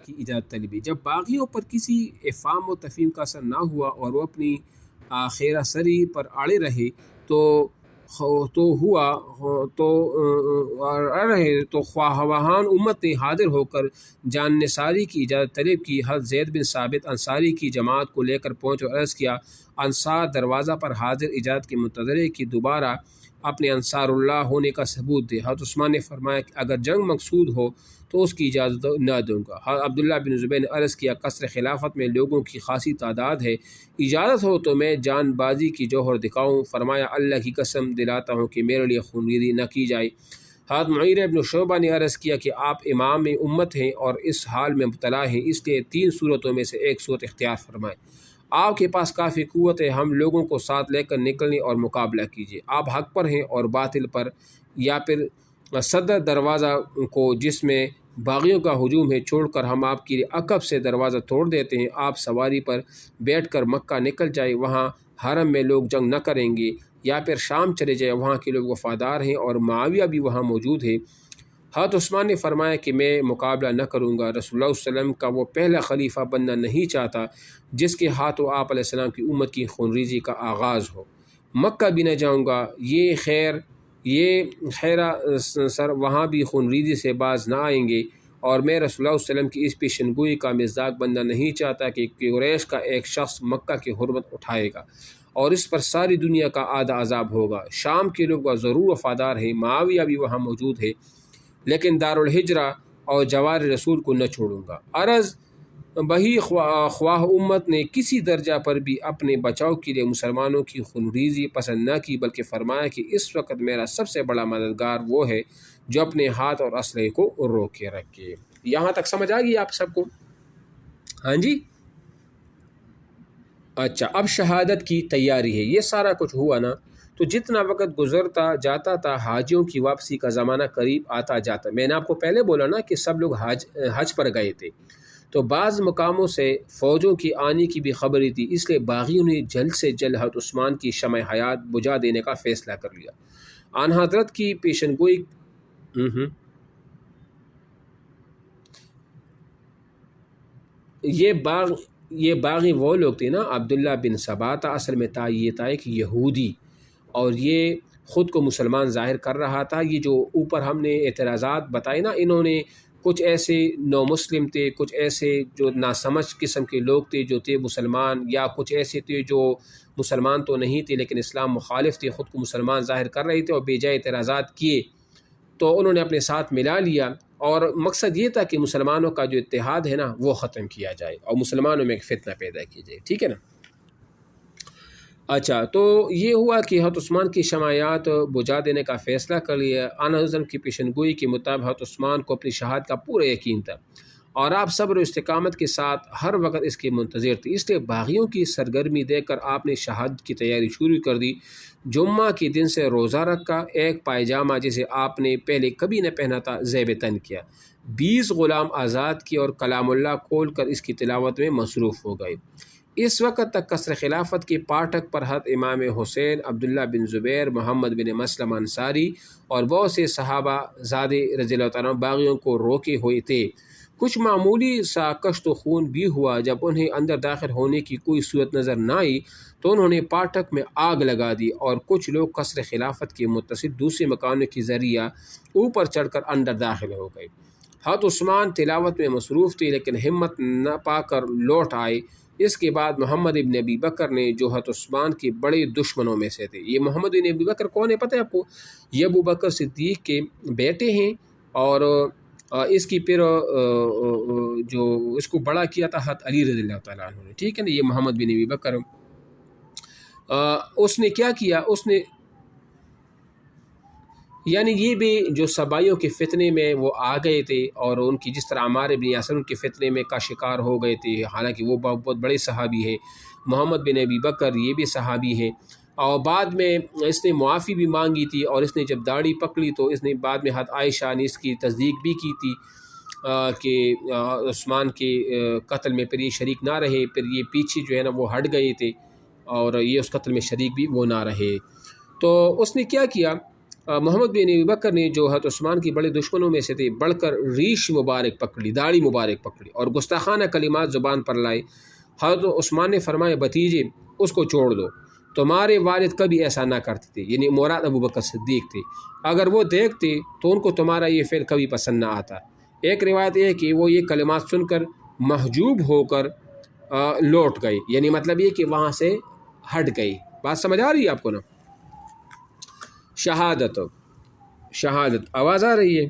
کی اجازت طلبی۔ جب باغیوں پر کسی افہام و تفہیم کا اثر نہ ہوا اور وہ اپنی خیرہ سری پر اڑے رہے تو خواہان امت نے حاضر ہو کر جان نثاری کی اجازت طلب کی۔ حضرت زید بن ثابت انصاری کی جماعت کو لے کر پہنچ اور عرض کیا، انصار دروازہ پر حاضر اجازت کے منتظر ہے کہ دوبارہ اپنے انصار اللہ ہونے کا ثبوت دے۔ حضرت عثمان نے فرمایا کہ اگر جنگ مقصود ہو تو اس کی اجازت نہ دوں گا۔ حضرت عبداللہ بن زبیر نے عرض کیا، قصر خلافت میں لوگوں کی خاصی تعداد ہے، اجازت ہو تو میں جان بازی کی جوہر دکھاؤں؟ فرمایا، اللہ کی قسم دلاتا ہوں کہ میرے لیے خونریزی نہ کی جائے۔ حضرت معیر بن شعبہ نے عرض کیا کہ آپ امام امت ہیں اور اس حال میں مبتلا ہیں، اس لیے 3 صورتوں میں سے ایک صورت اختیار فرمائیں۔ آپ کے پاس کافی قوت ہے، ہم لوگوں کو ساتھ لے کر نکلنے اور مقابلہ کیجیے۔ آپ حق پر ہیں اور باطل پر، یا پھر صدر دروازہ کو جس میں باغیوں کا ہجوم ہے چھوڑ کر ہم آپ کے لیے عقب سے دروازہ توڑ دیتے ہیں۔ آپ سواری پر بیٹھ کر مکہ نکل جائے، وہاں حرم میں لوگ جنگ نہ کریں گے، یا پھر شام چلے جائے، وہاں کے لوگ وفادار ہیں اور معاویہ بھی وہاں موجود ہے۔ حضرت عثمان نے فرمایا کہ میں مقابلہ نہ کروں گا۔ رسول اللہ صلی اللہ علیہ وسلم کا وہ پہلا خلیفہ بننا نہیں چاہتا جس کے ہاتھوں آپ علیہ السلام کی امت کی خونریزی کا آغاز ہو۔ مکہ بھی نہ جاؤں گا، یہ خیرہ سر وہاں بھی خونریزی سے باز نہ آئیں گے، اور میں رسول اللہ صلی اللہ علیہ وسلم کی اس پیشن گوئی کا مزداق بننا نہیں چاہتا کہ قریش کا ایک شخص مکہ کی حرمت اٹھائے گا اور اس پر ساری دنیا کا آدھا عذاب ہوگا۔ شام کے لوگ ضرور وفادار ہیں، معاویہ بھی وہاں موجود ہے، لیکن دارالحجرہ اور جوار رسول کو نہ چھوڑوں گا۔ عرض بہی خواہ امت نے کسی درجہ پر بھی اپنے بچاؤ کے لیے مسلمانوں کی خونریزی پسند نہ کی، بلکہ فرمایا کہ اس وقت میرا سب سے بڑا مددگار وہ ہے جو اپنے ہاتھ اور اسلحے کو روکے رکھے۔ یہاں تک سمجھ آ گئی آپ سب کو؟ ہاں جی، اچھا، اب شہادت کی تیاری ہے۔ یہ سارا کچھ ہوا نا، تو جتنا وقت گزرتا جاتا تھا حاجیوں کی واپسی کا زمانہ قریب آتا جاتا۔ میں نے آپ کو پہلے بولا نا کہ سب لوگ حج پر گئے تھے، تو بعض مقاموں سے فوجوں کی آنے کی بھی خبری تھی، اس لیے باغیوں نے جلد سے جلد حضرت عثمان کی شمع حیات بجھا دینے کا فیصلہ کر لیا۔ آن حضرت کی پیشن گوئی یہ باغی وہ لوگ تھے نا، عبداللہ بن سبا تھا، اصل میں یہ تھا کہ یہودی، اور یہ خود کو مسلمان ظاہر کر رہا تھا۔ یہ جو اوپر ہم نے اعتراضات بتائے نا، انہوں نے کچھ ایسے نو مسلم تھے، کچھ ایسے جو ناسمجھ قسم کے لوگ تھے جو تھے مسلمان، یا کچھ ایسے تھے جو مسلمان تو نہیں تھے لیکن اسلام مخالف تھے، خود کو مسلمان ظاہر کر رہے تھے اور بے جائے اعتراضات کیے، تو انہوں نے اپنے ساتھ ملا لیا، اور مقصد یہ تھا کہ مسلمانوں کا جو اتحاد ہے نا وہ ختم کیا جائے اور مسلمانوں میں ایک فتنہ پیدا کی جائے، ٹھیک ہے نا۔ اچھا، تو یہ ہوا کہ حضرت عثمان کی شمعیات بجھا دینے کا فیصلہ کر لیا۔ آن حضرت کی پیشن گوئی کے مطابق حضرت عثمان کو اپنی شہادت کا پورا یقین تھا، اور آپ صبر و استقامت کے ساتھ ہر وقت اس کے منتظر تھے، اس لیے باغیوں کی سرگرمی دیکھ کر آپ نے شہادت کی تیاری شروع کر دی۔ جمعہ کے دن سے روزہ رکھا، ایک پائجامہ جسے آپ نے پہلے کبھی نہ پہنا تھا زیب تن کیا، 20 غلام آزاد کیے اور کلام اللہ کھول کر اس کی تلاوت میں مصروف ہو گئے۔ اس وقت تک قصر خلافت کے پاٹھک پر حضرت امام حسین، عبداللہ بن زبیر، محمد بن مسلم انصاری اور بہت سے صحابہ زادے رضی اللہ تعالیٰ عنہ باغیوں کو روکے ہوئے تھے۔ کچھ معمولی سا کشت و خون بھی ہوا۔ جب انہیں اندر داخل ہونے کی کوئی صورت نظر نہ آئی تو انہوں نے پاٹھک میں آگ لگا دی، اور کچھ لوگ قصر خلافت کے متصل دوسرے مکانوں کے ذریعہ اوپر چڑھ کر اندر داخل ہو گئے۔ حضرت عثمان تلاوت میں مصروف تھے لیکن ہمت نہ پا کر لوٹ آئے۔ اس کے بعد محمد ابن ابی بکر نے، جو حضرت عثمان کے بڑے دشمنوں میں سے تھے، یہ محمد ابن ابی بکر کون ہے پتہ ہے آپ کو؟ یہ ابو بکر صدیق کے بیٹے ہیں، اور اس کی پھر جو اس کو بڑا کیا تھا حضرت علی رضی اللہ تعالیٰ عنہ نے، ٹھیک ہے نا۔ یہ محمد بن ابی بکر اس نے کیا کیا، اس نے یعنی یہ بھی جو سبائیوں کے فتنے میں وہ آ گئے تھے، اور ان کی جس طرح عمار بن یاسر ان کے فتنے میں کا شکار ہو گئے تھے، حالانکہ وہ بہت بڑے صحابی ہیں۔ محمد بن ابی بکر یہ بھی صحابی ہیں، اور بعد میں اس نے معافی بھی مانگی تھی، اور اس نے جب داڑھی پکڑی تو اس نے بعد میں حضرت عائشہ نے اس کی تصدیق بھی کی تھی کہ عثمان کے قتل میں پھر یہ شریک نہ رہے، پھر یہ پیچھے جو ہے نا وہ ہٹ گئے تھے، اور یہ اس قتل میں شریک بھی وہ نہ رہے۔ تو اس نے کیا کیا، محمد بن ابی بکر نے جو حضرت عثمان کی بڑے دشمنوں میں سے تھے بڑھ کر ریش مبارک پکڑی، داڑھی مبارک پکڑی اور گستاخانہ کلمات زبان پر لائے۔ حضرت عثمان نے فرمایا بھتیجے اس کو چھوڑ دو، تمہارے والد کبھی ایسا نہ کرتے تھے، یعنی مراد ابو بکر صدیق تھے، اگر وہ دیکھتے تو ان کو تمہارا یہ فعل کبھی پسند نہ آتا۔ ایک روایت یہ ہے کہ وہ یہ کلمات سن کر محجوب ہو کر لوٹ گئے، یعنی مطلب یہ کہ وہاں سے ہٹ گئی۔ بات سمجھ آ رہی ہے آپ کو نا؟ شہادت آواز آ رہی ہے؟